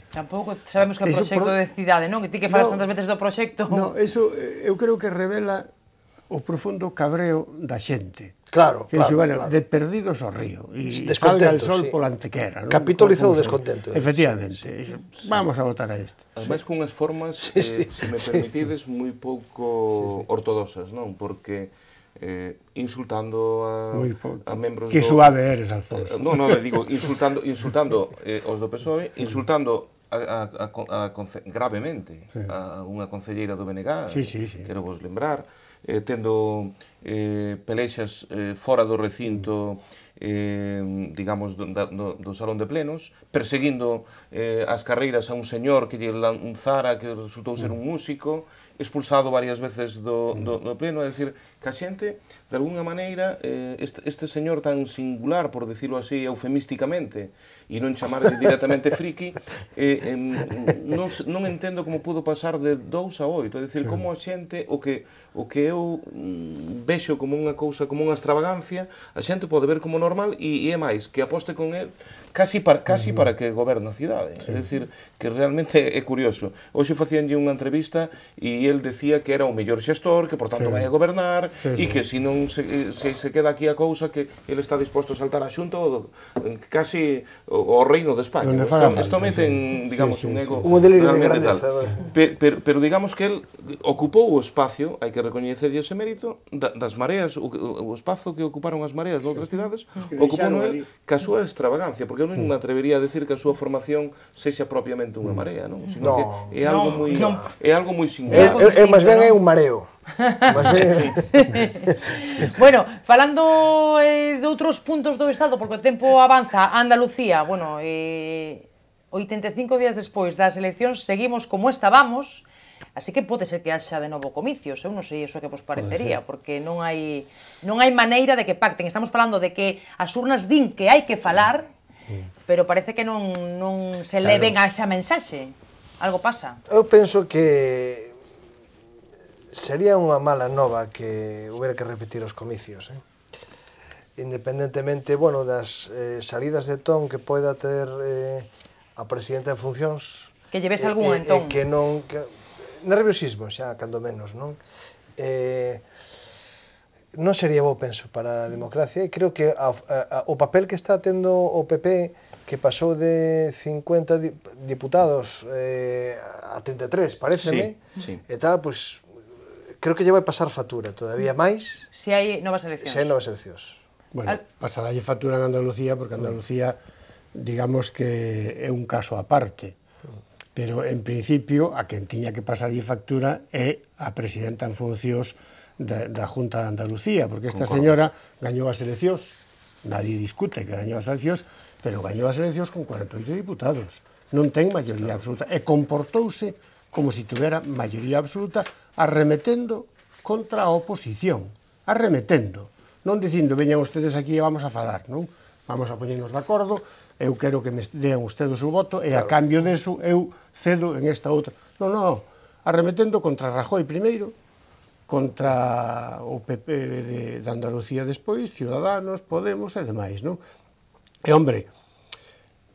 Tampouco sabemos que é o proxecto de cidade, non? Que ti que falas tantas veces do proxecto... Non, eso eu creo que revela o profundo cabreo da xente. Claro, de perdidos ao río, e salga el sol pola antequera. Capitalizou o descontento. Efectivamente, vamos a votar a este. Ademais, con as formas, se me permitides, moi pouco ortodoxas, non? Porque insultando a membros do... Que suave eres, Alfonso. Non, digo, insultando os do PSOE, insultando gravemente a unha concelleira do BNG, quero vos lembrar, tendo pelexas fora do recinto, digamos, do salón de plenos, perseguindo as carreiras a un señor que lle lanzara, que resultou ser un músico, expulsado varias veces do pleno, é dicir, que a xente, de alguna maneira, este señor tan singular, por decirlo así, eufemísticamente, e non chamarlle directamente friki, non entendo como pudo pasar de 2 a 8, é dicir, como a xente, o que eu vexo como unha cousa, como unha extravagancia, a xente pode ver como normal, e é máis, que aposte con el, casi para que goberna a cidade. É dicir, que realmente é curioso. Hoxe facíanlle unha entrevista e el decía que era o mellor xestor, que por tanto vai a gobernar, e que se non se queda aquí a cousa, que ele está disposto a saltar a Xunta casi o reino de España. Isto mete en, digamos, un ego realmente tal. Pero digamos que el ocupou o espacio, hai que recoñecerlle ese mérito, das mareas, o espazo que ocuparon as mareas de outras cidades, ocupou el ca súa extravagancia, porque eu non me atrevería a decir que a súa formación sexa propiamente unha marea, non? Sino que é algo moi singular. Máis ben é un mareo. Bueno, falando de outros puntos do Estado, porque o tempo avanza, Andalucía, bueno, 85 días despois das eleccións seguimos como estábamos, así que pode ser que haxa de novo comicios, eu non sei iso que vos parecería, porque non hai maneira de que pacten. Estamos falando de que as urnas din que hai que falar, pero parece que non se leven a esa mensaxe. Algo pasa. Eu penso que sería unha mala nova que houbera que repetir os comicios, independentemente, bueno, das salidas de ton que poida ter a presidenta en funcións. Que lleves algún entón. Que non... Nerviosismo, xa, cando menos, non? Non sería bo, penso, para a democracia, e creo que o papel que está tendo o PP, que pasou de 50 diputados a 33, pareceme, e tal, pois, creo que lle vai pasar factura todavía máis se hai novas eleccións. Bueno, pasará factura en Andalucía, porque Andalucía, digamos que é un caso aparte, pero en principio a quen tiña que pasarlle factura é a presidenta en funcións da Junta de Andalucía, porque esta señora gañou as eleccións, nadie discute que gañou as eleccións, pero gañou as eleccións con 48 diputados, non ten maioría absoluta, e comportouse como se tuvera maioría absoluta, arremetendo contra a oposición, arremetendo, non dicindo, veñan ustedes aquí e vamos a falar, non? Vamos a poñernos de acordo, eu quero que me dean ustedes o voto e a cambio deso eu cedo en esta outra. Non, arremetendo contra Rajoy primeiro, contra o PP de Andalucía despois, Ciudadanos, Podemos e demais, non? E, hombre,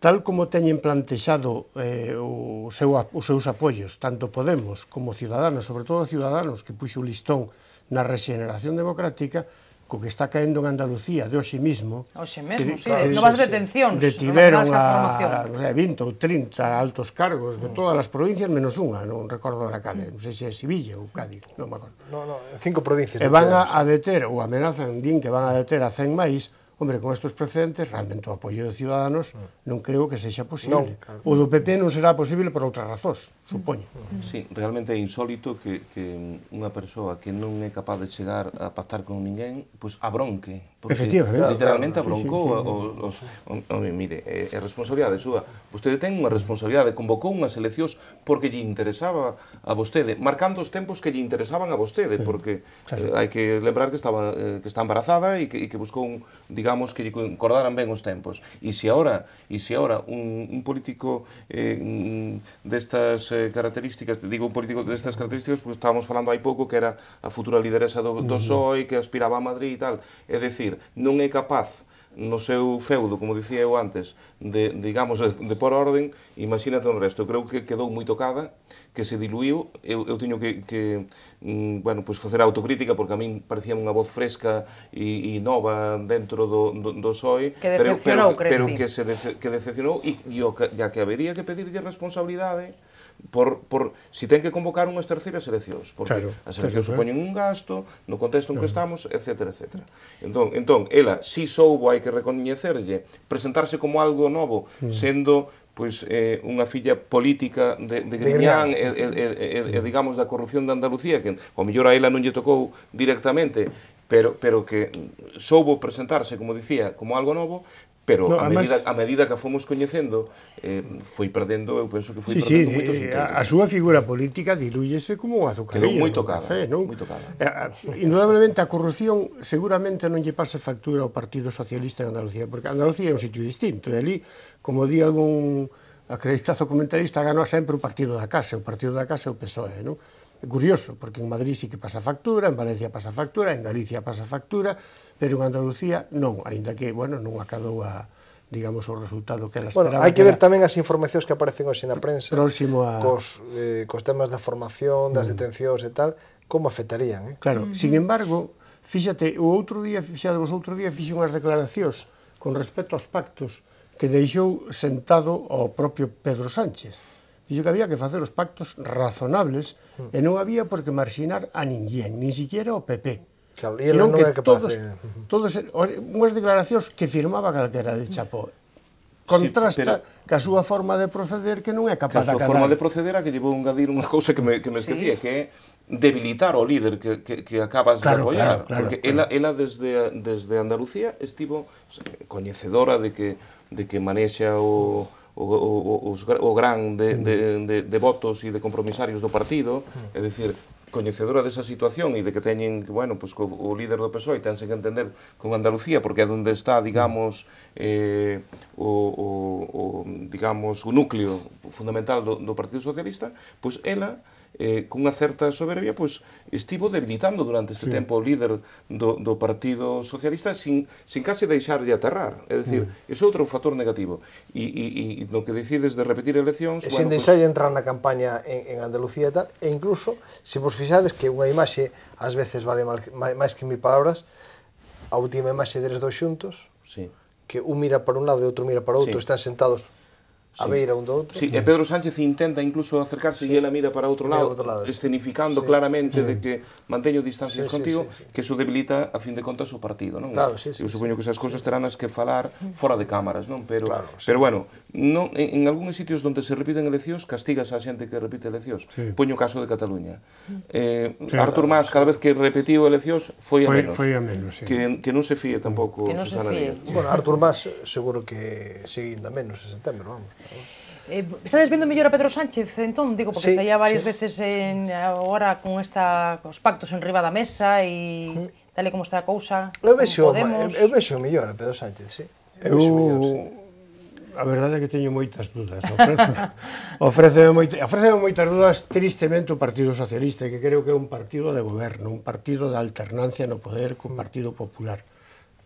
tal como teñen plantexado os seus apoios, tanto Podemos como Ciudadanos, sobre todo Ciudadanos, que puxo o listón na rexeneración democrática, co que está caendo en Andalucía de hoxe mesmo, novas detencións, detiveron a 20 ou 30 altos cargos de todas as provincias, menos unha, non recordo ahora cal, non sei se é Sevilla ou Cádiz, non me acordo. No, 5 provincias. E van a deter, ou amenazan, din que van a deter a 100 máis. Hombre, con estes precedentes, realmente o apoio de Ciudadanos non creo que sexa posible. O do PP non será posible por outras razóns, supoño. Sí, realmente é insólito que unha persoa que non é capaz de chegar a pactar con ninguén, pois abronque. Efectivamente. Literalmente abroncou os... Mire, é responsabilidade súa. Vostede ten unha responsabilidade, convocou unhas eleccións porque lle interesaba a vostede, marcando os tempos que lle interesaban a vostede, porque hai que lembrar que está embarazada e que buscou digamos, que lle encordaran ben os tempos. E se ahora un político destas características, digo un político destas características, porque estábamos falando hai pouco que era a futura lideresa do PSOE, que aspiraba a Madrid e tal, é dicir, non é capaz no seu feudo, como dicía eu antes, de por orden, imagínate o resto. Eu creo que quedou moi tocada, que se diluiu. Eu teño que facer autocrítica, porque a min parecía unha voz fresca e nova dentro do PSOE, pero que decepcionou, e que habería que pedirlle responsabilidade por si ten que convocar unhas terceiras eleccións, porque as eleccións supoñen un gasto no contexto en que estamos, etc. Entón, ela, si soubo, hai que recoñecerlle, presentarse como algo novo, sendo unha filla política de Griñán e digamos da corrupción de Andalucía, que ao mellor a ela non lle tocou directamente, pero que soubo presentarse, como dicía, como algo novo, pero a medida que a fomos coñecendo foi perdendo, eu penso que foi perdendo moitos integros. A súa figura política dilúyese como un azucarillo. Quedou moi tocada, moi tocada. Indudablemente a corrupción seguramente non lle pase factura ao Partido Socialista en Andalucía, porque Andalucía é un sitio distinto, e ali, como di algún acreditado comentarista, ganou sempre o Partido da Casa, o Partido da Casa é o PSOE, non? É curioso, porque en Madrid sí que pasa factura, en Valencia pasa factura, en Galicia pasa factura, pero en Andalucía non, aínda que, non acadou digamos, o resultado que ela esperaba. Hai que ver tamén as informacións que aparecen hoxe na prensa, cos temas da formación, das detencións e tal, como afectarían, Claro, sin embargo, fíxate, o outro día fixe unhas declaracións con respecto aos pactos que deixou sentado ao propio Pedro Sánchez. Dixo que había que facer os pactos razonables e non había por que marxinar a ninguén, nin siquiera o PP. Claro, e non é capaz de... Unhas declaracións que firmaba calquera de Chapó. Contrasta que a súa forma de proceder que non é capaz de acabar. Que a súa forma de proceder a que llevou a engadir unha cousa que me esquecía, que é debilitar o líder que acabas de apoiar. Porque ela desde Andalucía estivo coñecedora de que manexa o gran de votos e de compromisarios do partido, é dicir, coñecedora desa situación e de que teñen, o líder do PSOE tense que entender con Andalucía, porque é onde está, digamos, o núcleo fundamental do Partido Socialista, pois ela, con unha certa soberbia, estivo debilitando durante este tempo o líder do Partido Socialista sin case deixarlle aterrar. É dicir, ese outro factor negativo. E no que decides de repetir eleccións... E sin deixarlle entrar na campaña en Andalucía e tal, e incluso, se vos fixades que unha imaxe ás veces vale máis que 1000 palabras, a última imaxe deles dois xuntos, que un mira para un lado e outro mira para outro, están sentados a beira un do outro. Sí, e Pedro Sánchez intenta incluso acercarse e ela mira para outro lado, escenificando claramente de que manteño distancias contigo, que eso debilita, a fin de contas, o partido, non? Eu supoño que esas cousas terán as que falar fora de cámaras, non? Pero bueno, en algúns sitios onde se repiten eleccións, castigas a xente que repite eleccións. Poño o caso de Cataluña. Artur Mas, cada vez que repetiu eleccións, foi a menos. Que non se fíe tampouco Susana Díaz. Bueno, Artur Mas seguro que sigue ainda menos en setembro, vamos. Estades vendo mellor a Pedro Sánchez, entón, digo, porque saía varias veces agora con os pactos en riba da mesa e tal como está a cousa, eu vexo mellor a Pedro Sánchez, sí. A verdade é que teño moitas dúdas. Ofréceme moitas dúdas, tristemente, o Partido Socialista, que creo que é un partido de goberno, un partido de alternancia no poder co Partido Popular.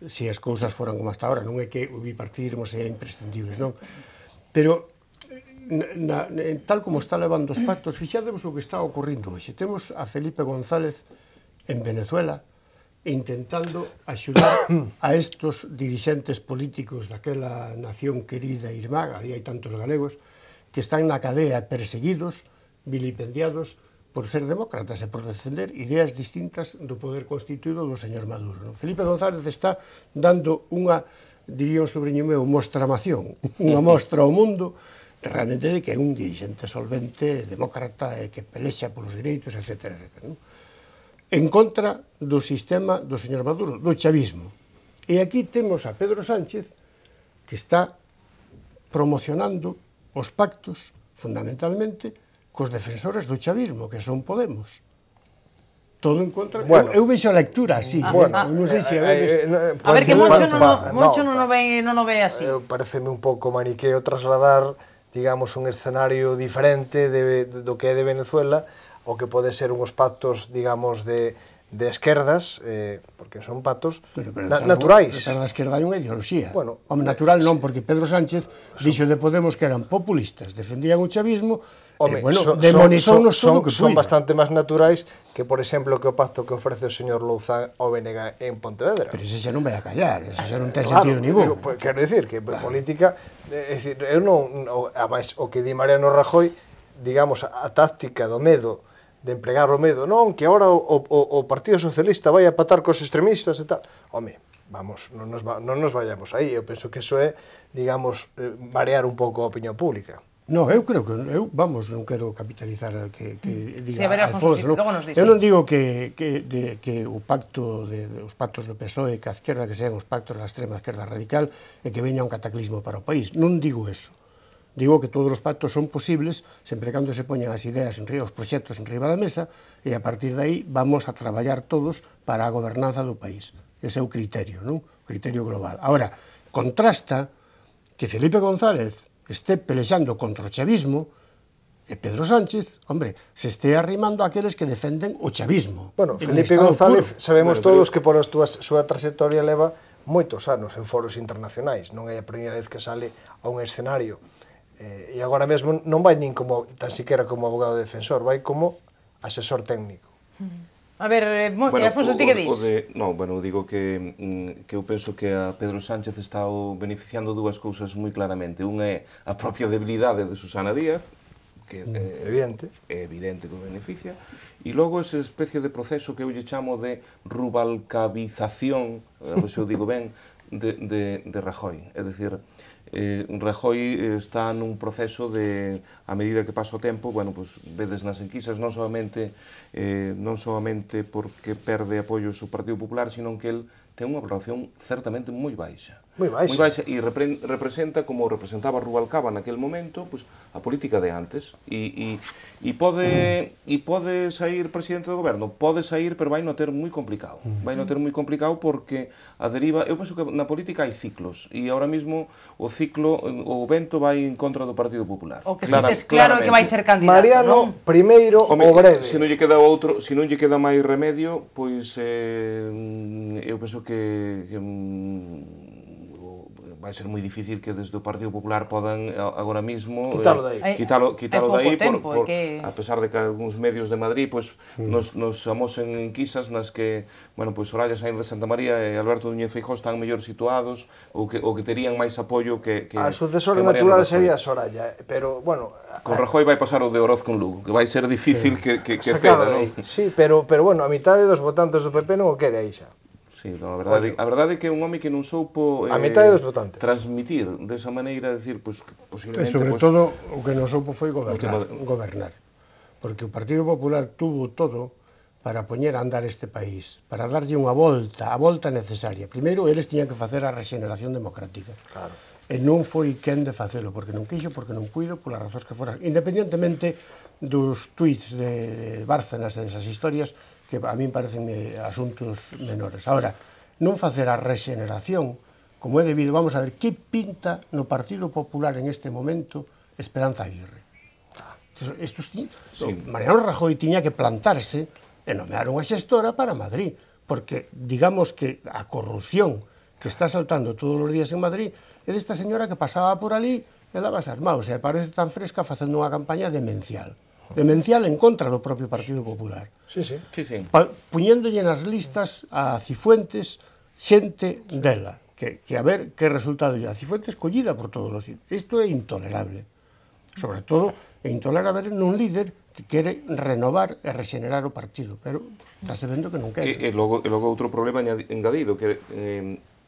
Se as cousas foran como hasta ahora, non é que o bipartidismo sea imprescindible, non? Pero, tal como está levando os pactos, fixadevos o que está ocorrindo hoxe. Temos a Felipe González en Venezuela, intentando axudar a estos dirixentes políticos daquela nación querida e irmá, ali hai tantos galegos, que están na cadea perseguidos, vilipendiados, por ser demócratas e por defender ideas distintas do poder constituído do señor Maduro. Felipe González está dando unha, diría un sobrinho meu, mostramación, unha mostra ao mundo, realmente de que é un dirixente solvente, demócrata, e que pelexa polos direitos, etc. En contra do sistema do señor Maduro, do chavismo. E aquí temos a Pedro Sánchez, que está promocionando os pactos, fundamentalmente, cos defensores do chavismo, que son Podemos. Todo en contra... Bueno, eu vexo a lectura así, non sei se a veces... A ver, que Moncho non o ve así. Pareceme un pouco maniqueo trasladar, digamos, un escenario diferente do que é de Venezuela, o que pode ser unhos pactos, digamos, de esquerdas, porque son pactos naturais. Pero da esquerda hai unha ideoloxía. Home, natural non, porque Pedro Sánchez dixo de Podemos que eran populistas, defendían o chavismo, demonizounos todo o que son bastante máis naturais que, por exemplo, que o pacto que ofrece o señor Louzán ao BNG en Pontevedra. Pero ese xa non vai a callar, ese xa non ten sentido ningún. Quero dicir que política, eu non, o que di Mariano Rajoy, digamos, a táctica do medo, de empregar o medo, non, que agora o Partido Socialista vai a patar cos extremistas e tal. Home, vamos, non nos vayamos aí. Eu penso que iso é, digamos, marear un pouco a opinión pública. Non, eu creo que, vamos, non quero capitalizar que diga Alfonso, eu non digo que os pactos do PSOE, que a esquerda, que sean os pactos da extrema esquerda radical, e que veña un cataclismo para o país. Non digo eso. Digo que todos os pactos son posibles sempre cando se poñan as ideas, os proxectos en riba da mesa, e a partir de aí vamos a traballar todos para a gobernanza do país. Ese é o criterio, non? O criterio global. Ahora, contrasta que Felipe González este pelexando contra o chavismo e Pedro Sánchez, hombre, se este arrimando aqueles que defenden o chavismo. Bueno, Felipe González, sabemos todos que por a súa trayectoria leva moitos anos en foros internacionais, non é a primeira vez que sale a un escenario. E agora mesmo non vai nin como, tan siquiera como abogado defensor, vai como asesor técnico. A ver, Alfonso, ti que dis? Digo que eu penso que a Pedro Sánchez está beneficiando dúas cousas moi claramente. Unha é a propia debilidade de Susana Díaz, que é evidente que o beneficia, e logo esa especie de proceso que eu lle chamo de rubalcabización, a ver se eu digo ben, de Rajoy. É dicir, Rajoy está nun proceso de, a medida que pasa o tempo, bueno, pues, vedes nas enquisas non soamente porque perde apoios o Partido Popular, sino que el ten unha valoración certamente moi baixa. Moi baixa. E representa, como representaba Rubalcaba naquel momento, pues, a política de antes. E pode sair presidente do goberno? Pode sair, pero vai no ter moi complicado. Vai no ter moi complicado porque a deriva... Eu penso que na política hai ciclos, e ahora mismo o ciclo, o vento vai en contra do Partido Popular. O que é claro que vai ser candidato, Mariano, primeiro, o breve. Se non lle queda outro, se non lle queda máis remedio, pois eu penso que vai ser moi difícil que desde o Partido Popular podan agora mismo quitalo dai, a pesar de que algúns medios de Madrid nos amosen enquisas nas que, bueno, Soraya Sáenz de Santa María e Alberto Núñez Feijóo están mellor situados ou que terían máis apoio que a sucesora natural sería Soraya, pero, bueno... Con Rajoy vai pasar o de Oroz con Lugo, que vai ser difícil que ceda, non? Sí, pero, bueno, a mitade dos votantes do PP non o quere aí xa. Sí, a verdade é que é un home que non soupo transmitir desa maneira, decir, posiblemente... E sobre todo, o que non soupo foi gobernar. Porque o Partido Popular tuvo todo para poñer a andar este país, para darlle unha volta, a volta necesaria. Primeiro, eles tiñan que facer a rexeneración democrática. Claro. E non foi quen de facelo, porque non quixo, porque non puido, polas razóns que foran. Independentemente dos tuits de Bárcenas e desas historias, que a min parecen asuntos menores. Ahora, non facer a rexeneración como é debido. Vamos a ver, que pinta no Partido Popular en este momento Esperanza Aguirre? Mariano Rajoy tiña que plantarse e nomear unha xestora para Madrid, porque digamos que a corrupción que está saltando todos os días en Madrid é desta señora que pasaba por ali e daba as maus, e parece tan fresca facendo unha campaña demencial en contra do propio Partido Popular. Puñéndolle nas listas a Cifuentes xente dela, que a ver que resultado lle. A Cifuentes collida por todos os sitios. Isto é intolerable. Sobre todo, é intolerable nun líder que quere renovar e rexenerar o partido, pero está se vendo que non quere. E logo outro problema engadido, que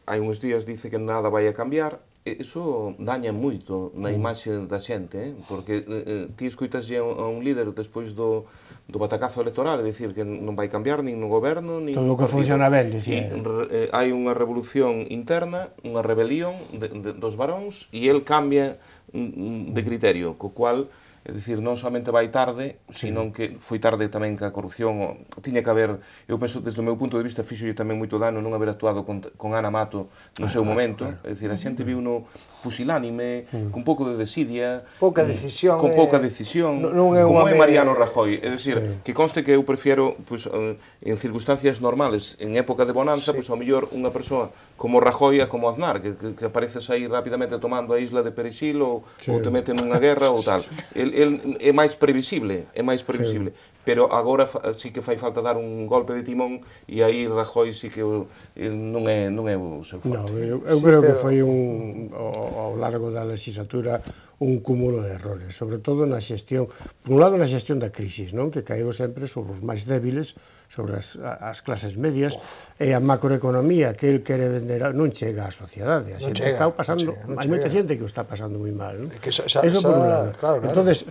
hai uns días dice que nada vai a cambiar, iso daña moito na imaxe da xente, porque ti escoitaslle a un líder despois do batacazo electoral, é dicir, que non vai cambiar nin no goberno, nin todo o que funciona ben, dicía. Hai unha revolución interna, unha rebelión dos varóns, e el cambia de criterio, co cual, é dicir, non somente vai tarde, senón que foi tarde tamén que a corrupción. Tiña que haber, eu penso, desde o meu punto de vista, fixolle tamén moito dano non haber actuado con Ana Mato no seu momento, é dicir, a xente viu no pusilánime, con pouco de desidia, pouca decisión, con pouca decisión, como é Mariano Rajoy, é dicir, que conste que eu prefiero, en circunstancias normales, en época de bonanza, ao mellor unha persoa como Rajoy como Aznar, que apareces aí rapidamente tomando a isla de Perexil ou te mete nunha guerra ou tal. El é máis previsible, pero agora sí que fai falta dar un golpe de timón e aí Rajoy sí que non é o seu forte. Eu creo que foi ao largo da legislatura un cúmulo de errores, sobre todo na xestión, por un lado na xestión da crisis, non, que caeu sempre sobre os máis débiles, sobre as clases medias, e a macroeconomía que el quere vender non chega á sociedade, a xente está pasando, hai moita xente que o está pasando moi mal, non? Eso por un lado. Entonces,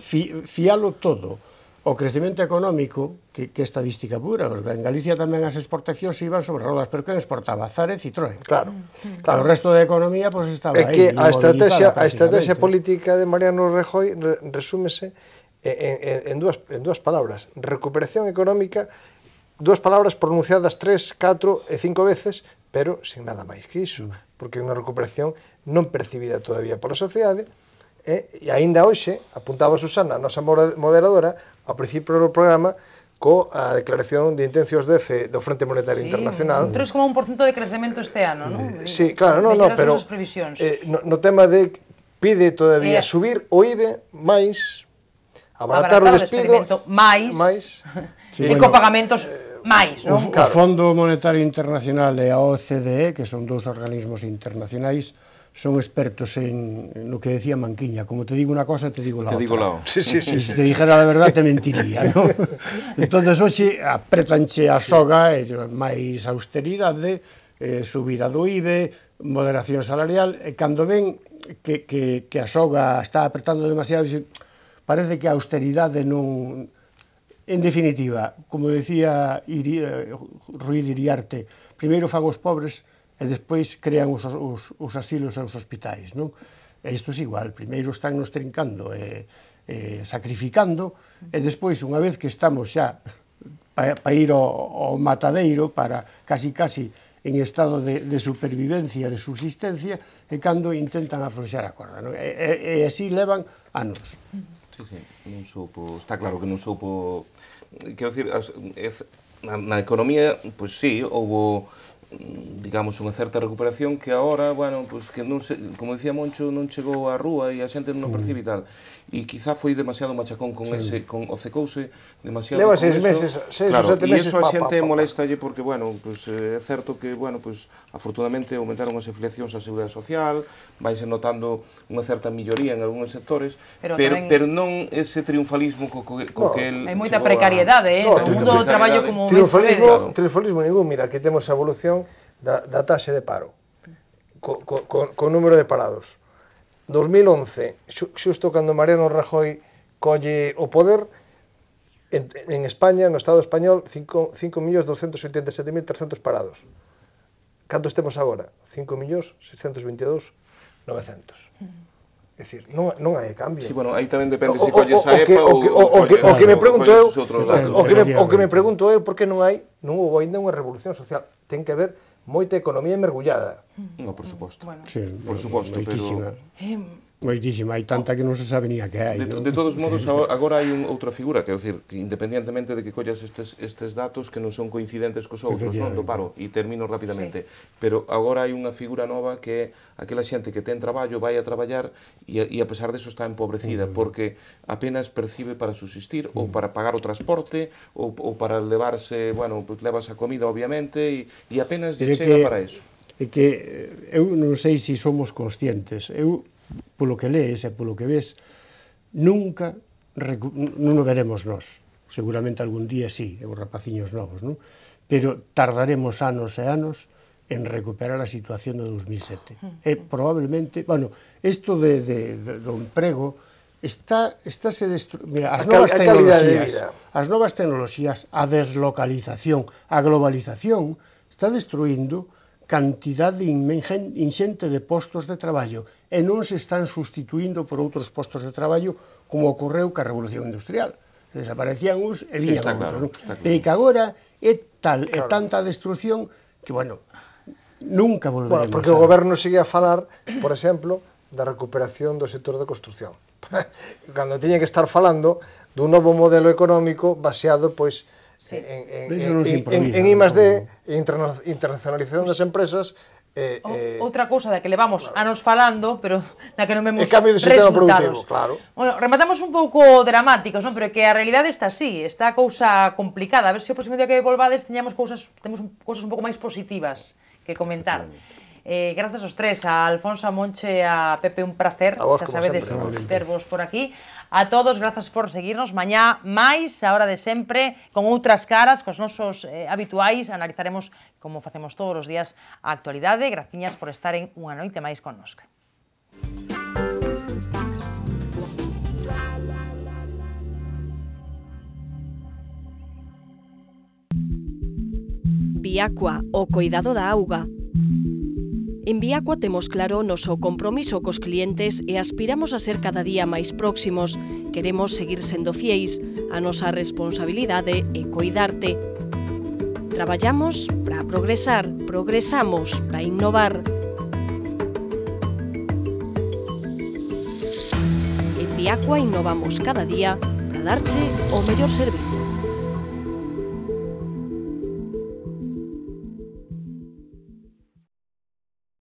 fialo todo o crecemento económico, que é estadística pura, en Galicia tamén as exportacións iban sobre rodas, pero quen exportaba? Zara e Citroën. Claro. O resto da economía estaba aí. É que a estrategia política de Mariano Rajoy resúmese en dúas palabras. Recuperación económica, dúas palabras pronunciadas 3, 4 e 5 veces, pero sin nada máis que iso, porque é unha recuperación non percibida todavía pola sociedade. E aínda hoxe, apuntaba Susana, a nosa moderadora, ao principio do programa, coa declaración de intencións do Frente Monetario Internacional. Un 3,1% de crecemento este ano, non? Sí, claro, pero no tema de pide todavía subir o IBE máis, abaratar o despido máis e copagamentos máis, non? O Fondo Monetario Internacional e a OCDE, que son dous organismos internacionais, son expertos en lo que decía Manquiña, como te digo una cosa, te digo la otra. Si te dijera la verdad, te mentiría, ¿no? Entonces, hoxe, apretanche a soga, máis austeridade, subida do IBE, moderación salarial, e cando ven que a soga está apretando demasiado, parece que a austeridade non... En definitiva, como decía Ruiz Iriarte, primeiro fan os pobres, e despois crean os asilos e os hospitais, non? E isto é igual, primeiro están nos trincando e sacrificando, e despois, unha vez que estamos xa para ir ao matadeiro, para casi en estado de supervivencia, de subsistencia, e cando intentan afrouxar a corda, non? E así levan anos. Sí, non soupo, está claro que non soupo, quero dicir, na economía, pois sí, houbo, digamos, unha certa recuperación que agora, bueno, pues que non se, como decía Moncho, non chegou á rúa e a xente non o percibe e tal. E quizá foi demasiado machacón con ese, o cecouse demasiado con eso. Leva 6 meses, 6 ou 7 meses. E iso a xente moléstalle porque, bueno, pues é certo que, bueno, pues afortunadamente aumentaron as afiliacións á Seguridade Social, vaise notando unha certa melloría en algúns sectores, pero non ese triunfalismo co que el... Hai moita precariedade, o mundo do traballo como triunfalismo ningún, mira, que temos a evolución da taxa de paro, co número de parados. 2011, xusto cando Mariano Rajoy colle o poder, en España, no Estado español, 5.287.300 parados. Cantos temos agora? 5.622.900. É dicir, non hai cambio. Sí, bueno, aí tamén depende se colles a EPA ou o que me pregunto eu, por que non houve ainda unha revolución social. Ten que haber moita economía mergullada. No, por suposto. Bueno. Sí, Por suposto, moitísima. pero... Moitísima, hai tanta que non se sabe ni a que hai, non? De todos modos, agora hai outra figura, quero dicir, que independientemente de que collas estes datos que non son coincidentes cos outros, non? Do paro, e termino rapidamente, pero agora hai unha figura nova que é aquela xente que ten traballo, vai a traballar e a pesar deso está empobrecida, porque apenas percibe para subsistir ou para pagar o transporte ou para levarse, bueno, pues levas a comida, obviamente, e apenas lle chega para eso. É que eu non sei se somos conscientes, eu polo que lees e polo que ves, nunca non o veremos nós. Seguramente algún día sí, os rapaciños novos, non? Pero tardaremos anos e anos en recuperar a situación de 2007. E probablemente, bueno, isto do emprego estáse mira, as novas tecnoloxías, a deslocalización, a globalización está destruindo cantidade inxente de postos de traballo e non se están sustituindo por outros postos de traballo como ocorreu ca Revolución Industrial. Desaparecían uns e viñan outros. E que agora é tanta destrucción que, bueno, nunca volveremos. Bueno, porque o goberno sigue a falar, por exemplo, da recuperación do sector de construcción. Cando tiña que estar falando dun novo modelo económico baseado, pois, en I+D, internacionalización das empresas. Outra cousa da que levamos anos falando, pero na que non vemos cambio de sistema productivo, claro. Bueno, rematamos un pouco dramáticos, non? Pero que a realidade está así, está a cousa complicada. A ver se o próximo día que volvades temos cousas un pouco máis positivas que comentar. Grazas aos tres, a Alfonso, a Monche e a Pepe, un placer, xa sabedes, tervos por aquí. A todos, grazas por seguirnos. Mañá máis, a hora de sempre, con outras caras, cos nosos habituais, analizaremos, como facemos todos os días, a actualidade. Graciñas por estaren unha noite máis connosco. Viacua, o coidado da auga. En Viacua temos claro o noso compromiso cos clientes e aspiramos a ser cada día máis próximos. Queremos seguir sendo fieis, a nosa responsabilidade é coidarte. Traballamos para progresar, progresamos para innovar. En Viacua innovamos cada día para darche o mellor servicio.